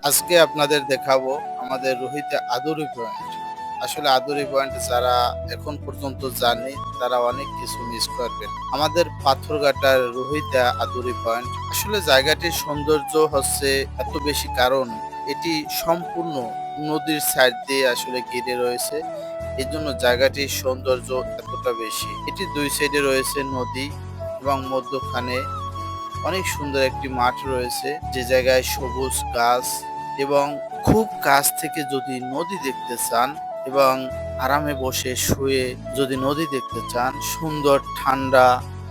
আজকে আপনাদের দেখাবো আমাদের রোহিতে আদুরি পয়েন্ট। আসলে আদুরি পয়েন্ট যারা এখন পর্যন্ত যাননি তারা অনেক কিছু মিস করবেন। আমাদের পাথরঘাটার রোহিতে আদুরি পয়েন্ট, আসলে জায়গাটির সৌন্দর্য হচ্ছে এত বেশি কারণ এটি সম্পূর্ণ নদীর সাইড দিয়ে আসলে ঘিরে রয়েছে। এই জন্য জায়গাটির সৌন্দর্য এতটা বেশি। এটি দুই সাইডে রয়েছে নদী এবং মধ্যখানে অনেক সুন্দর একটি মাঠ রয়েছে, যে জায়গায় সবুজ গাছ এবং খুব কাছ থেকে যদি নদী দেখতে চান এবং আরামে বসে শুয়ে যদি নদী দেখতে চান, সুন্দর ঠান্ডা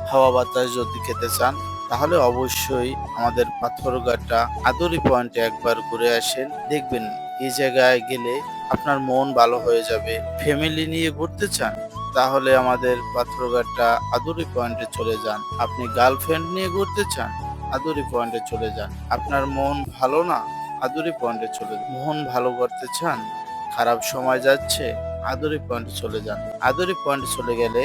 হাওয়া বাতাস যদি খেতে চান, তাহলে অবশ্যই আমাদের পাথরঘাটা আদুরি পয়েন্টে একবার ঘুরে আসেন। দেখবেন এই জায়গায় গেলে আপনার মন ভালো হয়ে যাবে। ফ্যামিলি নিয়ে ঘুরতে চান, তাহলে আমাদের পাথরঘাটা আদুরি পয়েন্টে চলে যান। আপনি গার্লফ্রেন্ড নিয়ে ঘুরতে চান, আদুরি পয়েন্টে চলে যান। আপনার মন ভালো না, আদুরি পয়েন্টে চলে যান। মন ভালো করতে চান, খারাপ সময় যাচ্ছে, আদুরি পয়েন্টে চলে যান। আদুরি পয়েন্টে চলে গেলে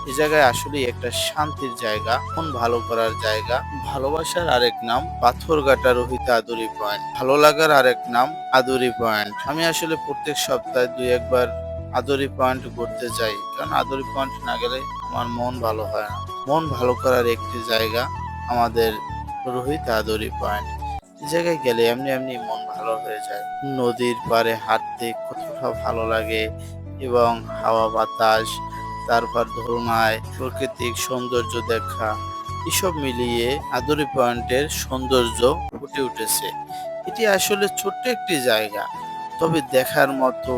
এই জায়গায় আসলেই একটা শান্তির জায়গা, মন ভালো করার জায়গা। ভালোবাসার আরেক নাম পাথরঘাটা রোহিতে আদুরি পয়েন্ট, ভালো লাগার আরেক নাম আদুরি পয়েন্ট। আমি আসলে প্রত্যেক সপ্তাহে দুই একবার আদুরি পয়েন্ট ঘুরতে যাই, কারণ আদুরি পয়েন্ট না গেলে আমার মন ভালো হয় না। মন ভালো করার একটি জায়গা আমাদের রোহিত আদুরি পয়েন্ট। এই জায়গায় গেলে এমনি এমনি মন ভালো হয়ে যায়। নদীর পাড়ে হাঁটতে কতটা ভালো লাগে এবং হাওয়া বাতাস, তারপর ধরনায় প্রাকৃতিক সৌন্দর্য দেখা, এসব মিলিয়ে আদুরি পয়েন্টের সৌন্দর্য ফুটে উঠেছে। এটি আসলে ছোট্ট একটি জায়গা, তবে দেখার মতো,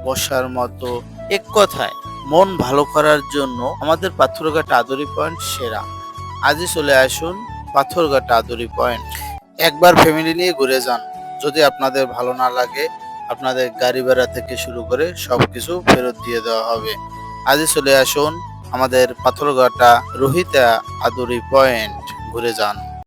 বসার মতো। এক কথায় মন ভালো করার জন্য আমাদের পাথরঘাটা আদুরি পয়েন্ট সেরা। আজই চলে আসুন পাথরঘাটা আদুরি পয়েন্ট। একবার ফ্যামিলি নিয়ে ঘুরে যান। যদি আপনাদের ভালো না লাগে, আপনাদের গাড়ি ভাড়া থেকে শুরু করে সবকিছু ফেরত দিয়ে দেওয়া হবে। আজই চলে আসুন আমাদের পাথরঘাটা রোহিতা আদুরি পয়েন্ট, ঘুরে যান।